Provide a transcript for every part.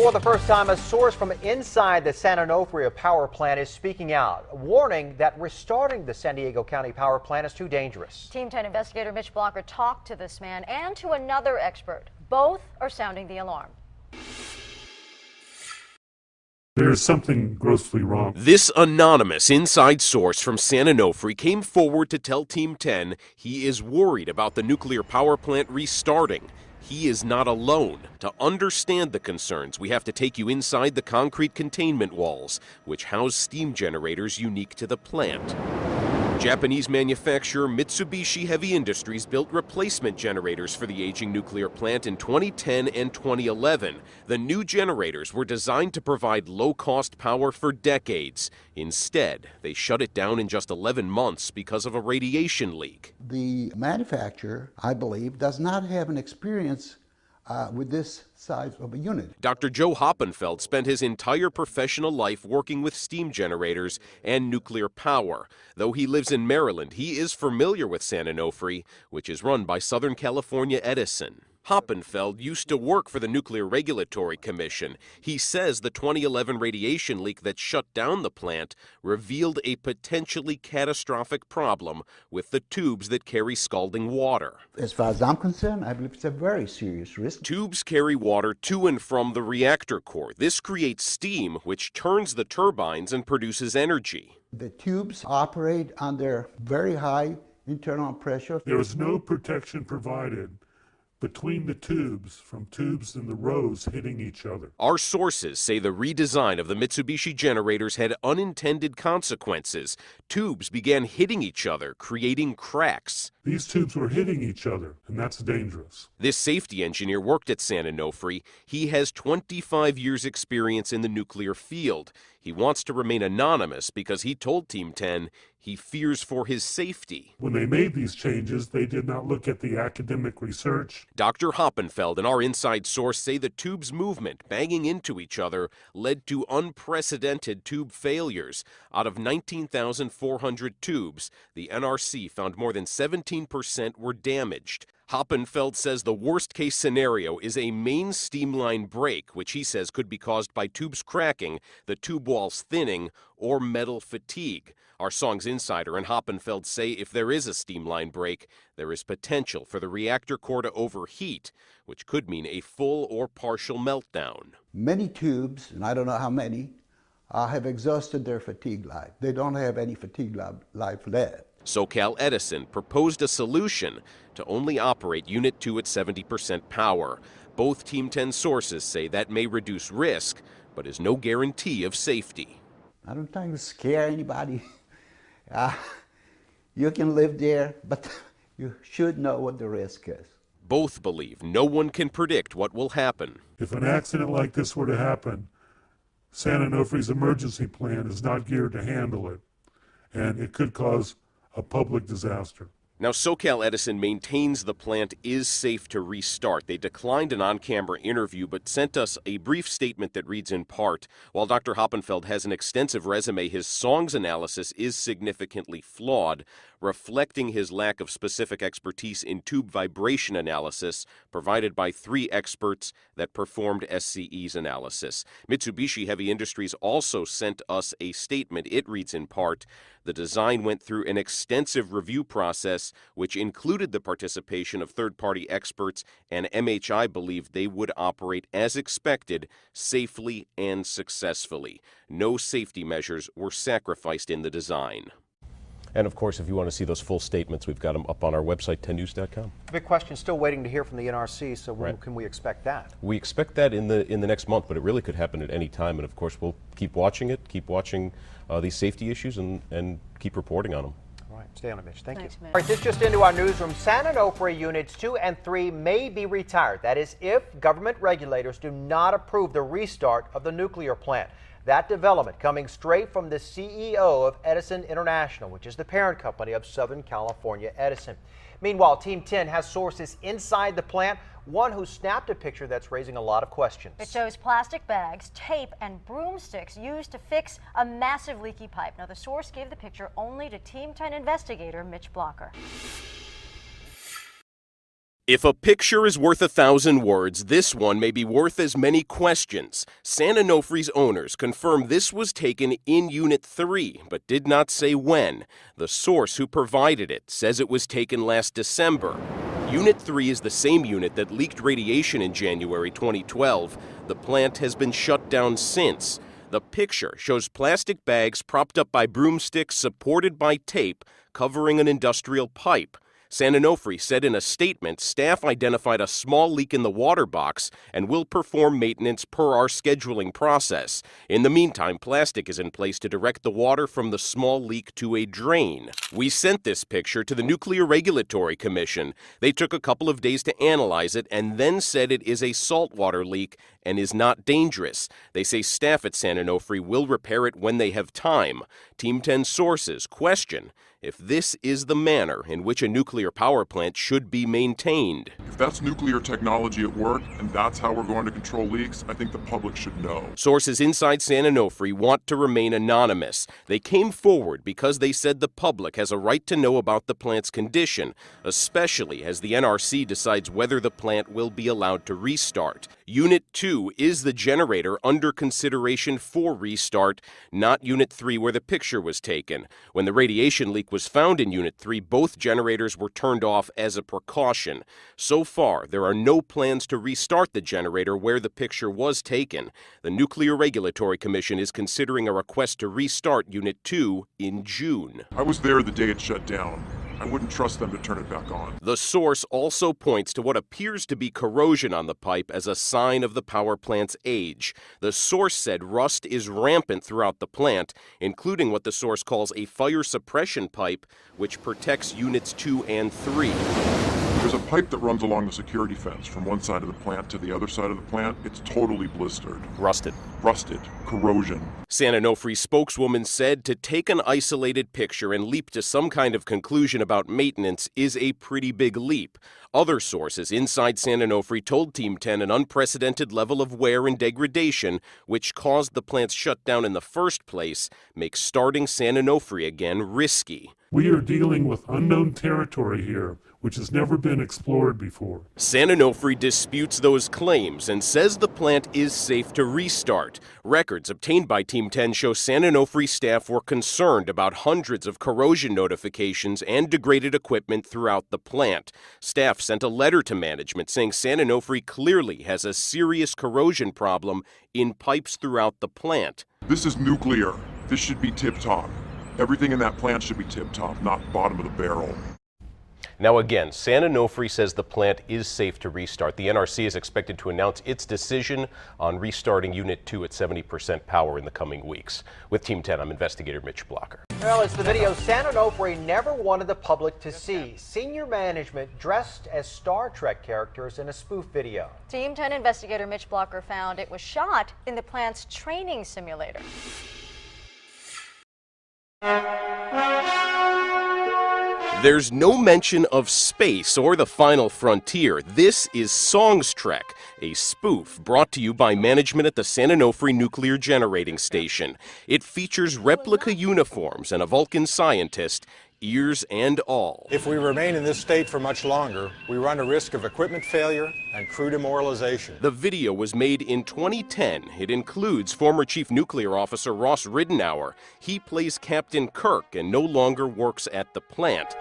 For the first time, a source from inside the San Onofre power plant is speaking out, warning that restarting the San Diego County power plant is too dangerous. Team 10 investigator Mitch Blocker talked to this man and to another expert. Both are sounding the alarm. There's something grossly wrong. This anonymous inside source from San Onofre came forward to tell Team 10 he is worried about the nuclear power plant restarting. He is not alone. To understand the concerns, we have to take you inside the concrete containment walls, which house steam generators unique to the plant. Japanese manufacturer Mitsubishi Heavy Industries built replacement generators for the aging nuclear plant in 2010 and 2011. The new generators were designed to provide low-cost power for decades. Instead, they shut it down in just 11 months because of a radiation leak. The manufacturer, I believe, does not have an experience with this size of a unit. Dr. Joe Hoppenfeld spent his entire professional life working with steam generators and nuclear power. Though he lives in Maryland, he is familiar with San Onofre, which is run by Southern California Edison. Hoppenfeld used to work for the Nuclear Regulatory Commission. He says the 2011 radiation leak that shut down the plant revealed a potentially catastrophic problem with the tubes that carry scalding water. As far as I'm concerned, I believe it's a very serious risk. Tubes carry water to and from the reactor core. This creates steam, which turns the turbines and produces energy. The tubes operate under very high internal pressure. There is no protection provided between the tubes, from tubes in the rows hitting each other. Our sources say the redesign of the Mitsubishi generators had unintended consequences. Tubes began hitting each other, creating cracks. These tubes were hitting each other, and that's dangerous. This safety engineer worked at San Onofre. He has 25 years' experience in the nuclear field. He wants to remain anonymous because he told Team 10 he fears for his safety. When they made these changes, they did not look at the academic research. Dr. Hoppenfeld and our inside source say the tube's movement, banging into each other, led to unprecedented tube failures. Out of 19,400 tubes, the NRC found more than 17% were damaged. Hoppenfeld says the worst-case scenario is a main steam line break, which he says could be caused by tubes cracking, the tube walls thinning, or metal fatigue. Our Song's insider and Hoppenfeld say if there is a steam line break, there is potential for the reactor core to overheat, which could mean a full or partial meltdown. Many tubes, and I don't know how many, have exhausted their fatigue life. They don't have any fatigue life left. SoCal Edison proposed a solution to only operate Unit 2 at 70% power. Both Team 10 sources say that may reduce risk, but is no guarantee of safety. I don't think to scare anybody. You can live there, but you should know what the risk is. Both believe no one can predict what will happen. If an accident like this were to happen, San Onofre's emergency plan is not geared to handle it, and it could cause a public disaster. Now, SoCal Edison maintains the plant is safe to restart. They declined an on-camera interview, but sent us a brief statement that reads in part, while Dr. Hoppenfeld has an extensive resume, his Song's analysis is significantly flawed, reflecting his lack of specific expertise in tube vibration analysis provided by 3 experts that performed SCE's analysis. Mitsubishi Heavy Industries also sent us a statement. It reads in part, the design went through an extensive review process which included the participation of third-party experts, and MHI believed they would operate as expected, safely and successfully. No safety measures were sacrificed in the design. And of course, if you want to see those full statements, we've got them up on our website, 10news.com. Big question, still waiting to hear from the NRC, so when can we expect that? We expect that in the next month, but it really could happen at any time. And of course, we'll keep watching it, keep watching these safety issues, and keep reporting on them. All right, stay on it, Mitch. Thank you. Mitch. All right, this just into our newsroom. San Onofre Units 2 and 3 may be retired. That is if government regulators do not approve the restart of the nuclear plant. That development coming straight from the CEO of Edison International, which is the parent company of Southern California Edison. Meanwhile, Team 10 has sources inside the plant, one who snapped a picture that's raising a lot of questions. It shows plastic bags, tape, and broomsticks used to fix a massive leaky pipe. Now, the source gave the picture only to Team 10 investigator Mitch Blocker. If a picture is worth 1,000 words, this one may be worth as many questions. San Onofre's owners confirm this was taken in Unit 3, but did not say when. The source who provided it says it was taken last December. Unit 3 is the same unit that leaked radiation in January 2012. The plant has been shut down since. The picture shows plastic bags propped up by broomsticks supported by tape covering an industrial pipe. San Onofre said in a statement staff identified a small leak in the water box and will perform maintenance per our scheduling process. In the meantime, plastic is in place to direct the water from the small leak to a drain. We sent this picture to the Nuclear Regulatory Commission. They took a couple of days to analyze it and then said it is a saltwater leak and is not dangerous. They say staff at San Onofre will repair it when they have time. Team 10 sources question if this is the manner in which a nuclear power plant should be maintained. If that's nuclear technology at work and that's how we're going to control leaks, I think the public should know. Sources inside San Onofre want to remain anonymous. They came forward because they said the public has a right to know about the plant's condition, especially as the NRC decides whether the plant will be allowed to restart. Unit 2 is the generator under consideration for restart, not Unit 3 where the picture was taken. When the radiation leak was found in Unit 3, both generators were turned off as a precaution. So far, there are no plans to restart the generator where the picture was taken. The Nuclear Regulatory Commission is considering a request to restart Unit 2 in June. I was there the day it shut down. I wouldn't trust them to turn it back on. The source also points to what appears to be corrosion on the pipe as a sign of the power plant's age. The source said rust is rampant throughout the plant, including what the source calls a fire suppression pipe, which protects Units 2 and 3. There's a pipe that runs along the security fence from one side of the plant to the other side of the plant. It's totally blistered. Rusted. Corrosion. San Onofre spokeswoman said to take an isolated picture and leap to some kind of conclusion about maintenance is a pretty big leap. Other sources inside San Onofre told Team 10 an unprecedented level of wear and degradation, which caused the plant's shutdown in the first place, makes starting San Onofre again risky. We are dealing with unknown territory here, which has never been explored before. San Onofre disputes those claims and says the plant is safe to restart. Records obtained by Team 10 show San Onofre staff were concerned about hundreds of corrosion notifications and degraded equipment throughout the plant. Staff sent a letter to management saying San Onofre clearly has a serious corrosion problem in pipes throughout the plant. This is nuclear. This should be tip-top. Everything in that plant should be tip-top, not bottom of the barrel. Now again, San Onofre says the plant is safe to restart. The NRC is expected to announce its decision on restarting Unit 2 at 70% power in the coming weeks. With Team 10, I'm investigator Mitch Blocker. Well, it's the video San Onofre never wanted the public to see. Senior management dressed as Star Trek characters in a spoof video. Team 10 investigator Mitch Blocker found it was shot in the plant's training simulator. There's no mention of space or the final frontier. This is Songs Trek, a spoof brought to you by management at the San Onofre Nuclear Generating Station. It features replica uniforms and a Vulcan scientist, ears and all. If we remain in this state for much longer, we run a risk of equipment failure and crew demoralization. The video was made in 2010. It includes former Chief Nuclear Officer Ross Ridenour. He plays Captain Kirk and no longer works at the plant.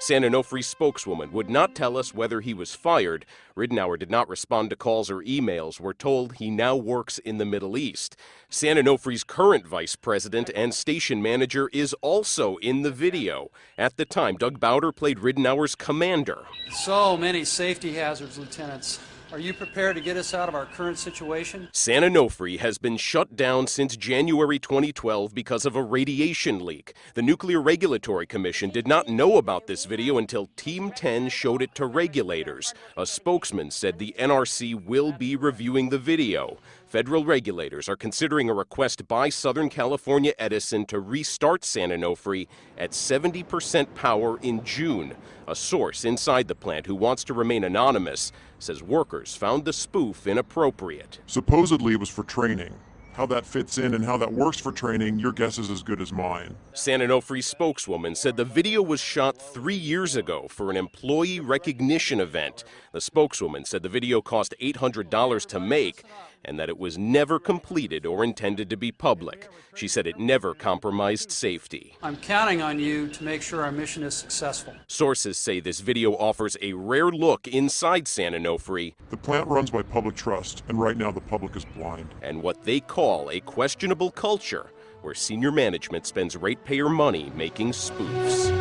San Onofre spokeswoman would not tell us whether he was fired. Ridenour did not respond to calls or emails. We're told he now works in the Middle East. San Onofre's current vice president and station manager is also in the video. At the time, Doug Bowder played Ridenour's commander. So many safety hazards, lieutenants. Are you prepared to get us out of our current situation? San Onofre has been shut down since January 2012 because of a radiation leak. The Nuclear Regulatory Commission did not know about this video until Team 10 showed it to regulators. A spokesman said the NRC will be reviewing the video. Federal regulators are considering a request by Southern California Edison to restart San Onofre at 70% power in June. A source inside the plant who wants to remain anonymous says workers found the spoof inappropriate. Supposedly it was for training. How that fits in and how that works for training, your guess is as good as mine. San Onofre's spokeswoman said the video was shot 3 years ago for an employee recognition event. The spokeswoman said the video cost $800 to make and that it was never completed or intended to be public. She said it never compromised safety. I'm counting on you to make sure our mission is successful. Sources say this video offers a rare look inside San Onofre. The plant runs by public trust, and right now the public is blind. And what they call a questionable culture where senior management spends ratepayer money making spoofs.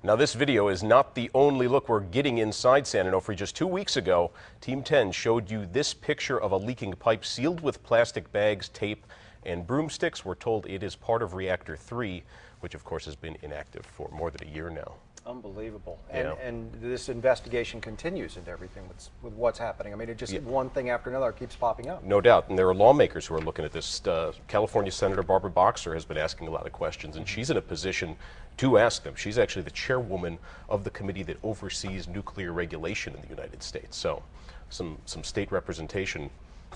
Now, this video is not the only look we're getting inside San Onofre. Just 2 weeks ago, Team 10 showed you this picture of a leaking pipe sealed with plastic bags, tape, and broomsticks. We're told it is part of Reactor 3, which of course has been inactive for more than a year now. Unbelievable. Yeah. And this investigation continues into everything with what's happening. I mean, it just one thing after another keeps popping up. No doubt. And there are lawmakers who are looking at this. California Senator Barbara Boxer has been asking a lot of questions, and she's in a position to ask them. She's actually the chairwoman of the committee that oversees nuclear regulation in the United States. So some state representation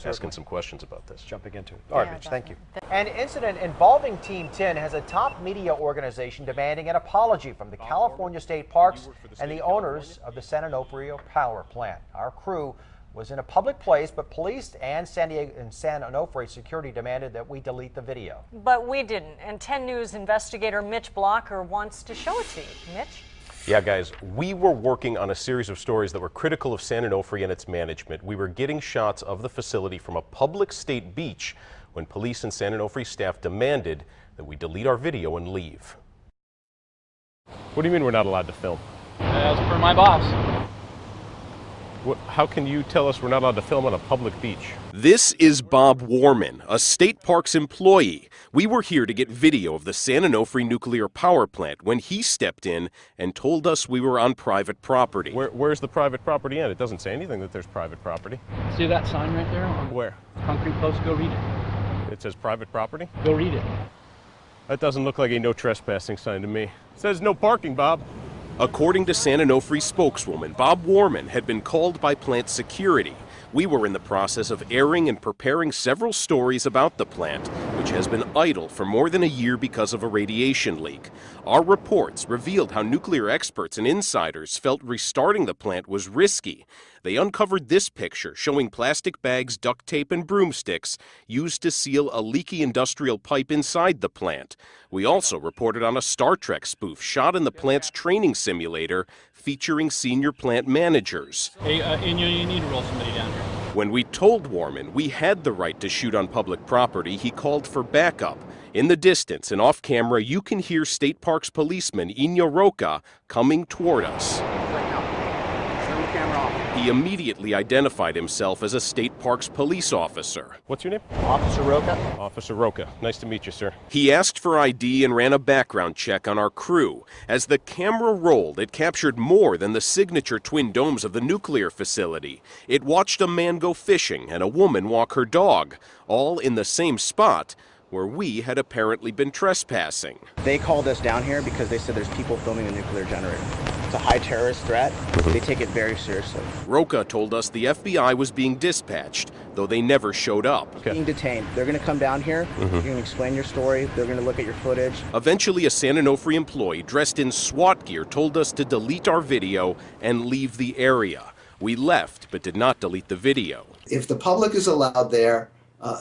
asking some questions about this. Jumping into it. All right, Mitch, thank you. An incident involving Team 10 has a top media organization demanding an apology from the California State Parks and the owners of the San Onofre power plant. Our crew was in a public place, but police and San Onofre security demanded that we delete the video. But we didn't, and 10 News investigator Mitch Blocker wants to show it to you. Mitch? Yeah, guys, we were working on a series of stories that were critical of San Onofre and its management. We were getting shots of the facility from a public state beach when police and San Onofre staff demanded that we delete our video and leave. What do you mean we're not allowed to film? As per my boss. How can you tell us we're not allowed to film on a public beach? This is Bob Warman, a state parks employee. We were here to get video of the San Onofre nuclear power plant when he stepped in and told us we were on private property. Where's the private property end? It doesn't say anything that there's private property. See that sign right there? Where? Concrete post, go read it. It says private property? Go read it. That doesn't look like a no trespassing sign to me. It says no parking, Bob. According to San Onofre spokeswoman, Bob Warman had been called by plant security. We were in the process of airing and preparing several stories about the plant, which has been idle for more than a year because of a radiation leak. Our reports revealed how nuclear experts and insiders felt restarting the plant was risky. They uncovered this picture showing plastic bags, duct tape, and broomsticks used to seal a leaky industrial pipe inside the plant. We also reported on a Star Trek spoof shot in the plant's training simulator featuring senior plant managers. Hey, you need to roll somebody down here. When we told Warman we had the right to shoot on public property, he called for backup. In the distance and off camera, you can hear State Parks policeman Inyo Roca coming toward us. He immediately identified himself as a State Parks police officer. What's your name? Officer Roca. Officer Roca. Nice to meet you, sir. He asked for ID and ran a background check on our crew. As the camera rolled, it captured more than the signature twin domes of the nuclear facility. It watched a man go fishing and a woman walk her dog, all in the same spot where we had apparently been trespassing. They called us down here because they said there's people filming the nuclear generator. It's a high terrorist threat. They take it very seriously. Roca told us the FBI was being dispatched, though they never showed up. Being detained. They're going to come down here. You're going to explain your story. They're going to look at your footage. Eventually, a San Onofre employee dressed in SWAT gear told us to delete our video and leave the area. We left, but did not delete the video. If the public is allowed there,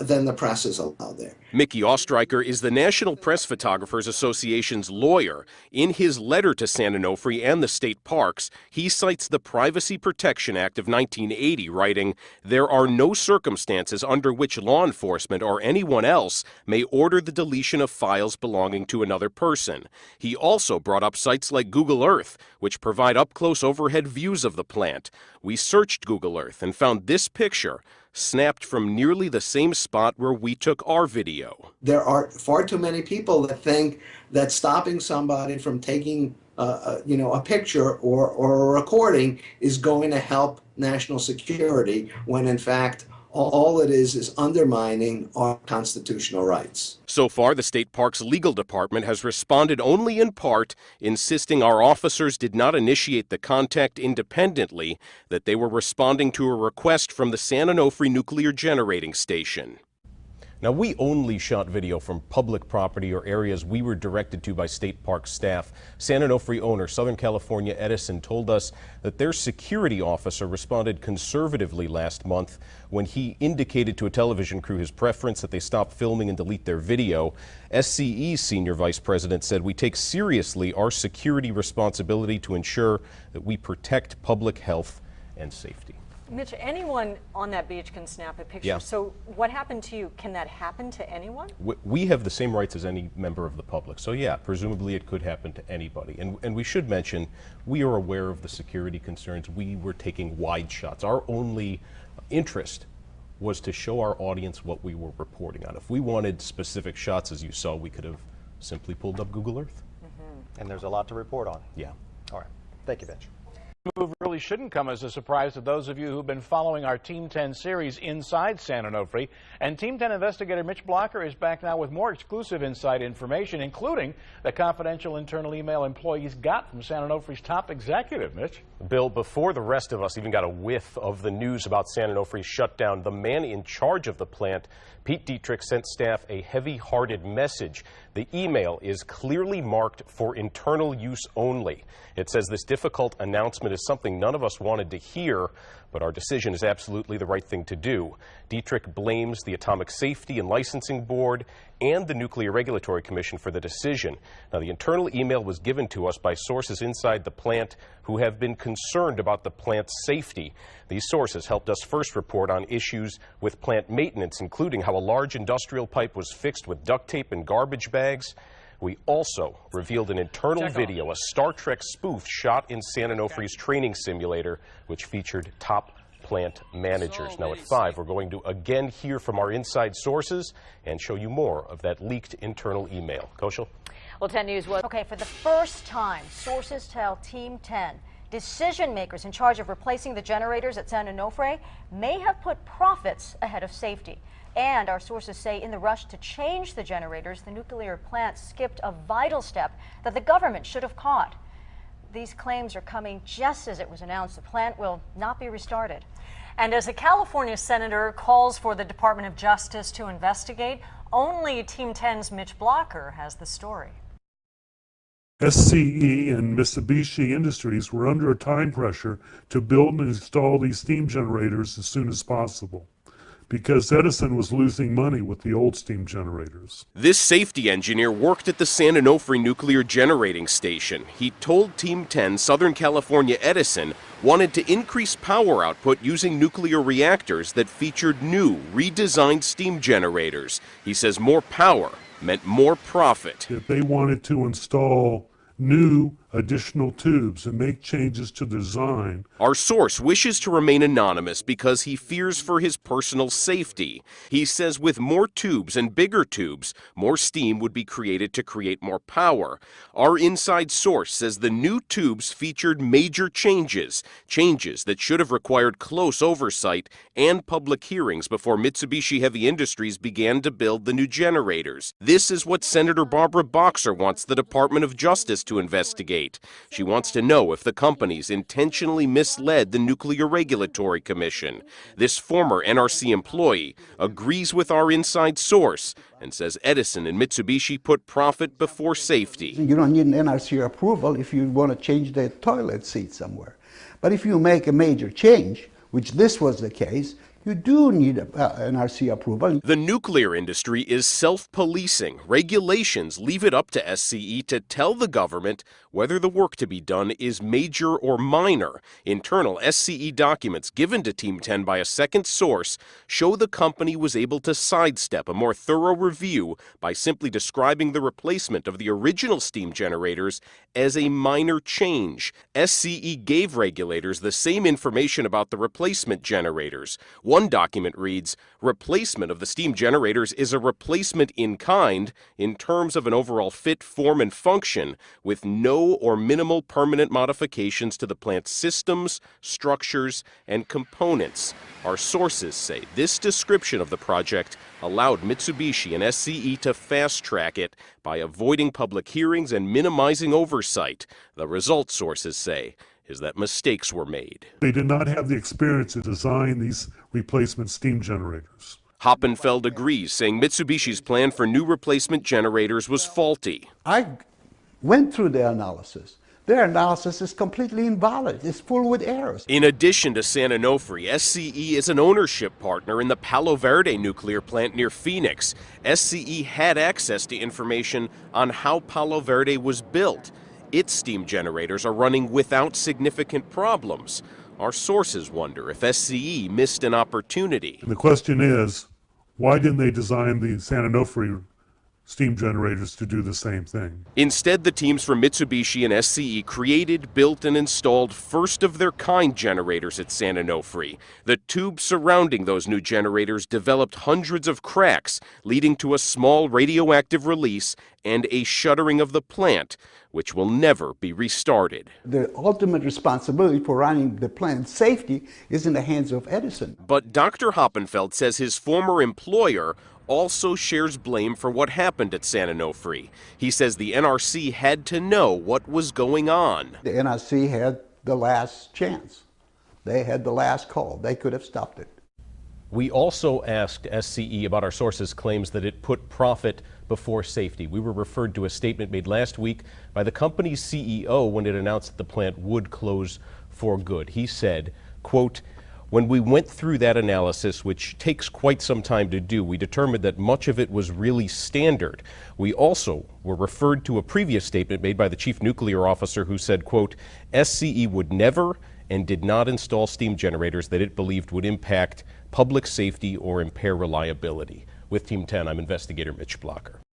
then the press is allowed there. Mickey Ostreicher is the National Press Photographers Association's lawyer. In his letter to San Onofre and the state parks, he cites the Privacy Protection Act of 1980, writing, "There are no circumstances under which law enforcement or anyone else may order the deletion of files belonging to another person." He also brought up sites like Google Earth, which provide up-close overhead views of the plant. We searched Google Earth and found this picture, snapped from nearly the same spot where we took our video. There are far too many people that think that stopping somebody from taking a picture or a recording is going to help national security, when in fact All it is undermining our constitutional rights. So far, the state park's legal department has responded only in part, insisting our officers did not initiate the contact independently, that they were responding to a request from the San Onofre Nuclear Generating Station. Now, we only shot video from public property or areas we were directed to by state park staff. San Onofre owner Southern California Edison told us that their security officer responded conservatively last month when he indicated to a television crew his preference that they stop filming and delete their video. SCE's senior vice president said, "We take seriously our security responsibility to ensure that we protect public health and safety." Mitch, anyone on that beach can snap a picture. Yeah. So what happened to you? Can that happen to anyone? We have the same rights as any member of the public. So yeah, presumably it could happen to anybody. And we should mention, we are aware of the security concerns. We were taking wide shots. Our only interest was to show our audience what we were reporting on. If we wanted specific shots, as you saw, we could have simply pulled up Google Earth. And there's a lot to report on. Yeah. All right. Thank you, Mitch. Move really shouldn't come as a surprise to those of you who've been following our Team 10 series inside San Onofre. And Team 10 investigator Mitch Blocker is back now with more exclusive inside information, including the confidential internal email employees got from San Onofre's top executive. Mitch? Bill, before the rest of us even got a whiff of the news about San Onofre's shutdown, the man in charge of the plant, Pete Dietrich, sent staff a heavy-hearted message. The email is clearly marked for internal use only. It says this difficult announcement is something none of us wanted to hear, but our decision is absolutely the right thing to do. Dietrich blames the Atomic Safety and Licensing Board and the Nuclear Regulatory Commission for the decision. Now, the internal email was given to us by sources inside the plant who have been concerned about the plant's safety. These sources helped us first report on issues with plant maintenance, including how a large industrial pipe was fixed with duct tape and garbage bags. We also revealed an internal video, a Star Trek spoof shot in San Onofre's training simulator, which featured top plant managers. Now at 5, we're going to again hear from our inside sources and show you more of that leaked internal email. Koshal? Well, 10 News was... Okay, for the first time, sources tell Team 10 decision makers in charge of replacing the generators at San Onofre may have put profits ahead of safety. And our sources say in the rush to change the generators, the nuclear plant skipped a vital step that the government should have caught. These claims are coming just as it was announced the plant will not be restarted. And as a California senator calls for the Department of Justice to investigate, only Team 10's Mitch Blocker has the story. SCE and Mitsubishi Industries were under a time pressure to build and install these steam generators as soon as possible, because Edison was losing money with the old steam generators. This safety engineer worked at the San Onofre Nuclear Generating Station. He told Team 10 Southern California Edison wanted to increase power output using nuclear reactors that featured new, redesigned steam generators. He says more power meant more profit. If they wanted to install new additional tubes and make changes to the design. Our source wishes to remain anonymous because he fears for his personal safety. He says with more tubes and bigger tubes, more steam would be created to create more power. Our inside source says the new tubes featured major changes that should have required close oversight and public hearings before Mitsubishi Heavy Industries began to build the new generators. This is what Senator Barbara Boxer wants the Department of Justice to investigate. She wants to know if the companies intentionally misled the Nuclear Regulatory Commission. This former NRC employee agrees with our inside source and says Edison and Mitsubishi put profit before safety. You don't need an NRC approval if you want to change the toilet seat somewhere. But if you make a major change, which this was the case, you do need NRC approval. The nuclear industry is self-policing. Regulations leave it up to SCE to tell the government whether the work to be done is major or minor. Internal SCE documents given to Team 10 by a second source show the company was able to sidestep a more thorough review by simply describing the replacement of the original steam generators as a minor change. SCE gave regulators the same information about the replacement generators. One document reads, replacement of the steam generators is a replacement in kind in terms of an overall fit, form, and function with no or minimal permanent modifications to the plant's systems, structures, and components. Our sources say this description of the project allowed Mitsubishi and SCE to fast-track it by avoiding public hearings and minimizing oversight. The result, sources say, is that mistakes were made. They did not have the experience to design these replacement steam generators. Hoppenfeld agrees, saying Mitsubishi's plan for new replacement generators was faulty. I went through their analysis. Their analysis is completely invalid. It's full with errors. In addition to San Onofre, SCE is an ownership partner in the Palo Verde nuclear plant near Phoenix. SCE had access to information on how Palo Verde was built. Its steam generators are running without significant problems. Our sources wonder if SCE missed an opportunity. And the question is, why didn't they design the San Onofre steam generators to do the same thing? Instead, the teams from Mitsubishi and SCE created, built, and installed first-of-their-kind generators at San Onofre. The tubes surrounding those new generators developed hundreds of cracks, leading to a small radioactive release and a shuttering of the plant, which will never be restarted. The ultimate responsibility for running the plant's safety is in the hands of Edison. But Dr. Hoppenfeld says his former employer also shares blame for what happened at San Onofre. He says the NRC had to know what was going on. The NRC had the last chance. They had the last call. They could have stopped it. We also asked SCE about our sources' claims that it put profit before safety. We were referred to a statement made last week by the company's CEO when it announced that the plant would close for good. He said, quote, when we went through that analysis, which takes quite some time to do, we determined that much of it was really standard. We also were referred to a previous statement made by the chief nuclear officer who said, quote, SCE would never and did not install steam generators that it believed would impact public safety or impair reliability. With Team 10, I'm investigator Mitch Blocker.